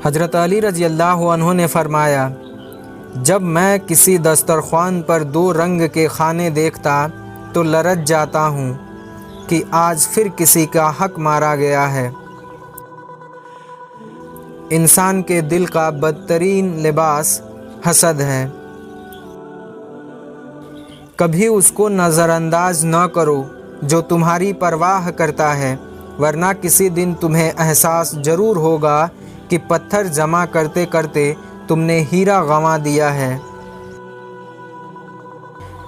حضرت علی رضی اللہ عنہ نے فرمایا، جب میں کسی دسترخوان پر 2 رنگ کے کھانے دیکھتا تو لرز جاتا ہوں کہ آج پھر کسی کا حق مارا گیا ہے۔ انسان کے دل کا بدترین لباس حسد ہے۔ کبھی اس کو نظر انداز نہ کرو جو تمہاری پرواہ کرتا ہے، ورنہ کسی دن تمہیں احساس ضرور ہوگا کہ پتھر جمع کرتے کرتے تم نے ہیرا گنوا دیا ہے۔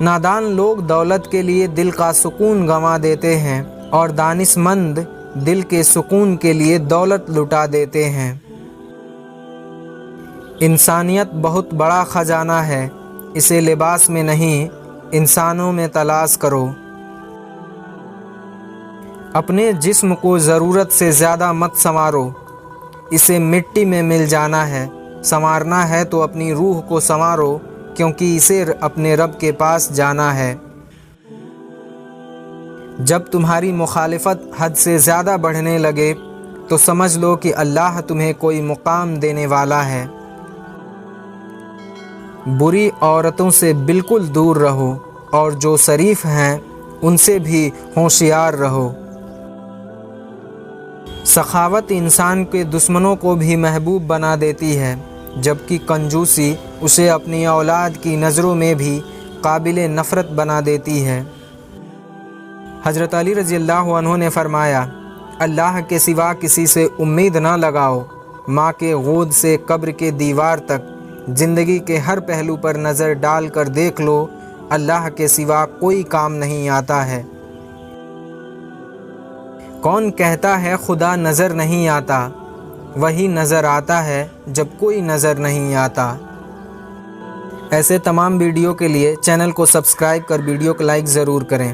نادان لوگ دولت کے لیے دل کا سکون گنوا دیتے ہیں اور دانش مند دل کے سکون کے لیے دولت لٹا دیتے ہیں۔ انسانیت بہت بڑا خزانہ ہے، اسے لباس میں نہیں انسانوں میں تلاش کرو۔ اپنے جسم کو ضرورت سے زیادہ مت سنوارو، اسے مٹی میں مل جانا ہے۔ سنوارنا ہے تو اپنی روح کو سنوارو، کیونکہ اسے اپنے رب کے پاس جانا ہے۔ جب تمہاری مخالفت حد سے زیادہ بڑھنے لگے تو سمجھ لو کہ اللہ تمہیں کوئی مقام دینے والا ہے۔ بری عورتوں سے بالکل دور رہو اور جو شریف ہیں ان سے بھی ہوشیار رہو۔ سخاوت انسان کے دشمنوں کو بھی محبوب بنا دیتی ہے، جبکہ کنجوسی اسے اپنی اولاد کی نظروں میں بھی قابل نفرت بنا دیتی ہے۔ حضرت علی رضی اللہ عنہ نے فرمایا، اللہ کے سوا کسی سے امید نہ لگاؤ۔ ماں کے گود سے قبر کے دیوار تک زندگی کے ہر پہلو پر نظر ڈال کر دیکھ لو، اللہ کے سوا کوئی کام نہیں آتا ہے۔ کون کہتا ہے خدا نظر نہیں آتا؟ وہی نظر آتا ہے جب کوئی نظر نہیں آتا۔ ایسے تمام ویڈیو کے لیے چینل کو سبسکرائب کر ویڈیو کو لائک ضرور کریں۔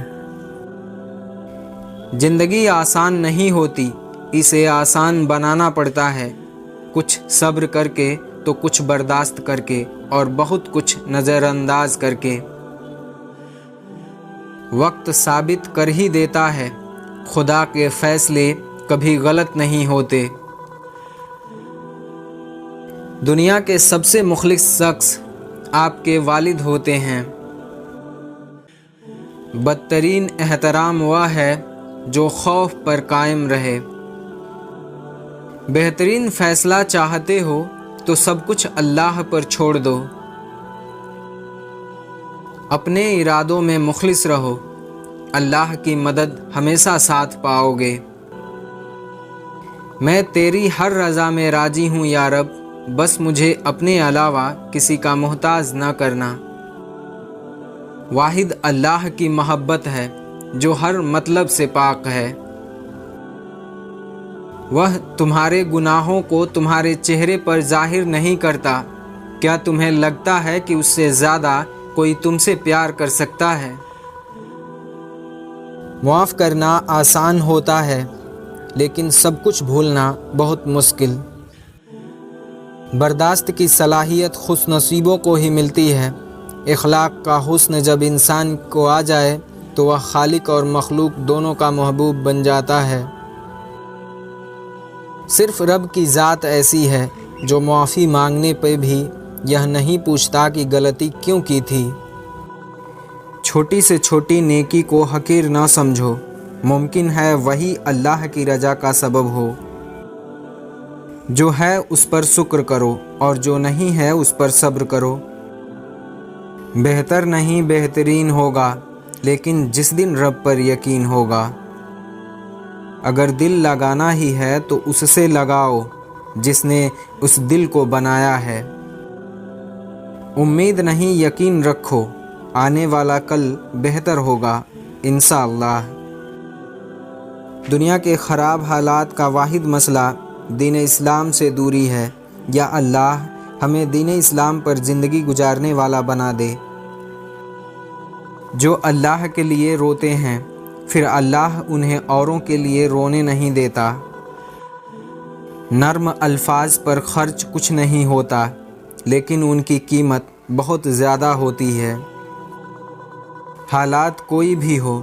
زندگی آسان نہیں ہوتی، اسے آسان بنانا پڑتا ہے، کچھ صبر کر کے تو کچھ برداشت کر کے اور بہت کچھ نظر انداز کر کے۔ وقت ثابت کر ہی دیتا ہے، خدا کے فیصلے کبھی غلط نہیں ہوتے۔ دنیا کے سب سے مخلص شخص آپ کے والد ہوتے ہیں۔ بدترین احترام وہ ہے جو خوف پر قائم رہے۔ بہترین فیصلہ چاہتے ہو تو سب کچھ اللہ پر چھوڑ دو۔ اپنے ارادوں میں مخلص رہو، اللہ کی مدد ہمیشہ ساتھ پاؤ گے۔ میں تیری ہر رضا میں راضی ہوں یا رب، بس مجھے اپنے علاوہ کسی کا محتاج نہ کرنا۔ واحد اللہ کی محبت ہے جو ہر مطلب سے پاک ہے۔ وہ تمہارے گناہوں کو تمہارے چہرے پر ظاہر نہیں کرتا۔ کیا تمہیں لگتا ہے کہ اس سے زیادہ کوئی تم سے پیار کر سکتا ہے؟ معاف کرنا آسان ہوتا ہے، لیکن سب کچھ بھولنا بہت مشکل۔ برداشت کی صلاحیت خوش نصیبوں کو ہی ملتی ہے۔ اخلاق کا حسن جب انسان کو آ جائے تو وہ خالق اور مخلوق دونوں کا محبوب بن جاتا ہے۔ صرف رب کی ذات ایسی ہے جو معافی مانگنے پہ بھی یہ نہیں پوچھتا کہ غلطی کیوں کی تھی۔ چھوٹی سے چھوٹی نیکی کو حقیر نہ سمجھو، ممکن ہے وہی اللہ کی رضا کا سبب ہو۔ جو ہے اس پر شکر کرو اور جو نہیں ہے اس پر صبر کرو۔ بہتر نہیں بہترین ہوگا، لیکن جس دن رب پر یقین ہوگا۔ اگر دل لگانا ہی ہے تو اس سے لگاؤ جس نے اس دل کو بنایا ہے۔ امید نہیں یقین رکھو، آنے والا کل بہتر ہوگا انشاءاللہ۔ دنیا کے خراب حالات کا واحد مسئلہ دین اسلام سے دوری ہے۔ یا اللہ ہمیں دین اسلام پر زندگی گزارنے والا بنا دے۔ جو اللہ کے لیے روتے ہیں پھر اللہ انہیں اوروں کے لیے رونے نہیں دیتا۔ نرم الفاظ پر خرچ کچھ نہیں ہوتا، لیکن ان کی قیمت بہت زیادہ ہوتی ہے۔ حالات کوئی بھی ہو،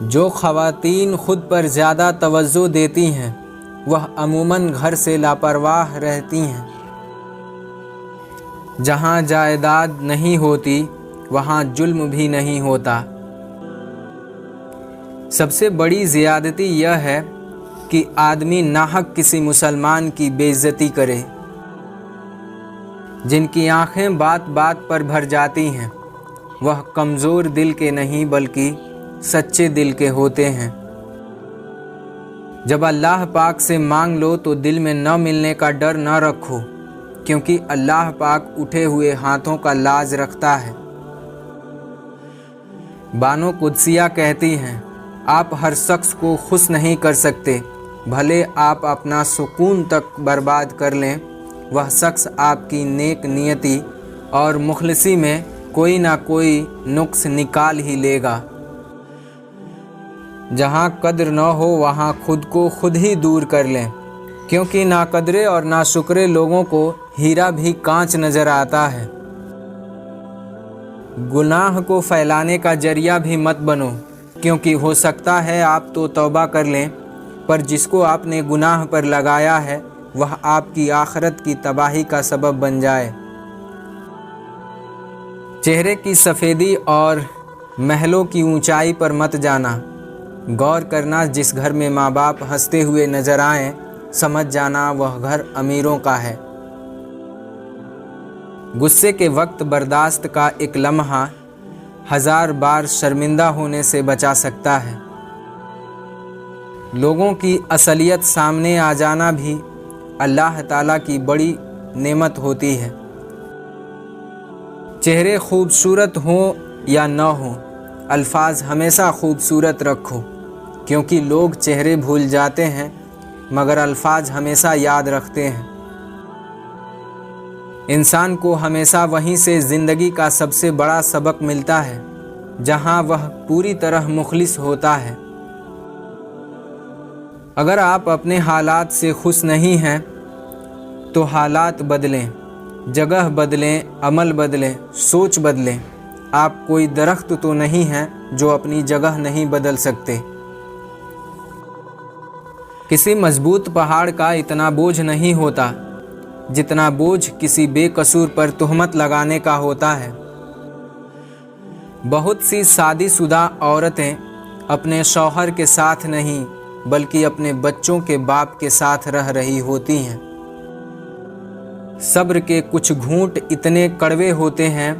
جو خواتین خود پر زیادہ توجہ دیتی ہیں وہ عموماً گھر سے لاپرواہ رہتی ہیں۔ جہاں جائیداد نہیں ہوتی وہاں ظلم بھی نہیں ہوتا۔ سب سے بڑی زیادتی یہ ہے کہ آدمی ناحق کسی مسلمان کی بے عزتی کرے۔ جن کی آنکھیں بات بات پر بھر جاتی ہیں وہ کمزور دل کے نہیں بلکہ سچے دل کے ہوتے ہیں۔ جب اللہ پاک سے مانگ لو تو دل میں نہ ملنے کا ڈر نہ رکھو، کیونکہ اللہ پاک اٹھے ہوئے ہاتھوں کا لاز رکھتا ہے۔ بانو قدسیہ کہتی ہیں، آپ ہر شخص کو خوش نہیں کر سکتے، بھلے آپ اپنا سکون تک برباد کر لیں، وہ شخص آپ کی نیک نیتی اور مخلصی میں کوئی نہ کوئی نقص نکال ہی لے گا۔ جہاں قدر نہ ہو وہاں خود کو خود ہی دور کر لیں، کیونکہ ناقدرے اور ناشکرے لوگوں کو ہیرا بھی کانچ نظر آتا ہے۔ گناہ کو پھیلانے کا ذریعہ بھی مت بنو، کیونکہ ہو سکتا ہے آپ تو توبہ کر لیں پر جس کو آپ نے گناہ پر لگایا ہے وہ آپ کی آخرت کی تباہی کا سبب بن جائے۔ چہرے کی سفیدی اور محلوں کی اونچائی پر مت جانا، غور کرنا جس گھر میں ماں باپ ہنستے ہوئے نظر آئیں سمجھ جانا وہ گھر امیروں کا ہے۔ غصے کے وقت برداشت کا ایک لمحہ 1000 بار شرمندہ ہونے سے بچا سکتا ہے۔ لوگوں کی اصلیت سامنے آ جانا بھی اللہ تعالیٰ کی بڑی نعمت ہوتی ہے۔ چہرے خوبصورت ہوں یا نہ ہوں، الفاظ ہمیشہ خوبصورت رکھو، کیونکہ لوگ چہرے بھول جاتے ہیں مگر الفاظ ہمیشہ یاد رکھتے ہیں۔ انسان کو ہمیشہ وہیں سے زندگی کا سب سے بڑا سبق ملتا ہے جہاں وہ پوری طرح مخلص ہوتا ہے۔ اگر آپ اپنے حالات سے خوش نہیں ہیں تو حالات بدلیں، جگہ بدلیں، عمل بدلیں، سوچ بدلیں۔ آپ کوئی درخت تو نہیں ہیں جو اپنی جگہ نہیں بدل سکتے۔ کسی مضبوط پہاڑ کا اتنا بوجھ نہیں ہوتا جتنا بوجھ کسی بے قصور پر تہمت لگانے کا ہوتا ہے۔ بہت سی شادی شدہ عورتیں اپنے شوہر کے ساتھ نہیں بلکہ اپنے بچوں کے باپ کے ساتھ رہ رہی ہوتی ہیں۔ صبر کے کچھ گھونٹ اتنے کڑوے ہوتے ہیں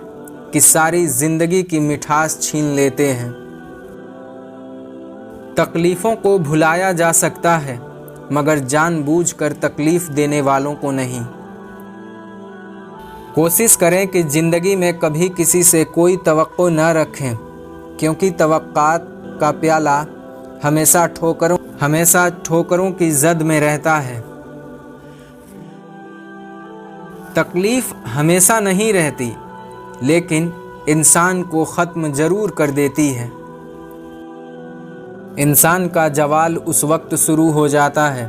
کہ ساری زندگی کی مٹھاس چھین لیتے ہیں۔ تکلیفوں کو بھلایا جا سکتا ہے مگر جان بوجھ کر تکلیف دینے والوں کو نہیں۔ کوشش کریں کہ زندگی میں کبھی کسی سے کوئی توقع نہ رکھیں، کیونکہ توقعات کا پیالہ ہمیشہ ٹھوکروں کی زد میں رہتا ہے۔ تکلیف ہمیشہ نہیں رہتی لیکن انسان کو ختم ضرور کر دیتی ہے۔ انسان کا زوال اس وقت شروع ہو جاتا ہے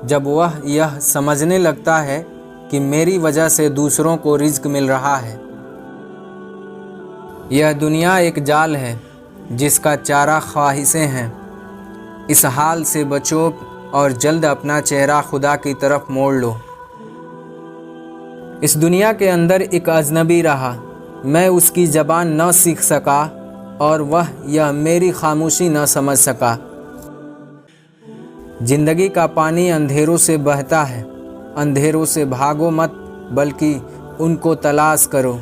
جب وہ یہ سمجھنے لگتا ہے کہ میری وجہ سے دوسروں کو رزق مل رہا ہے۔ یہ دنیا ایک جال ہے جس کا چارہ خواہشیں ہیں۔ اس حال سے بچو اور جلد اپنا چہرہ خدا کی طرف موڑ لو۔ اس دنیا کے اندر ایک اجنبی رہا، میں اس کی زبان نہ سیکھ سکا اور وہ یہ میری خاموشی نہ سمجھ سکا۔ زندگی کا پانی اندھیروں سے بہتا ہے، اندھیروں سے بھاگو مت بلکہ ان کو تلاش کرو۔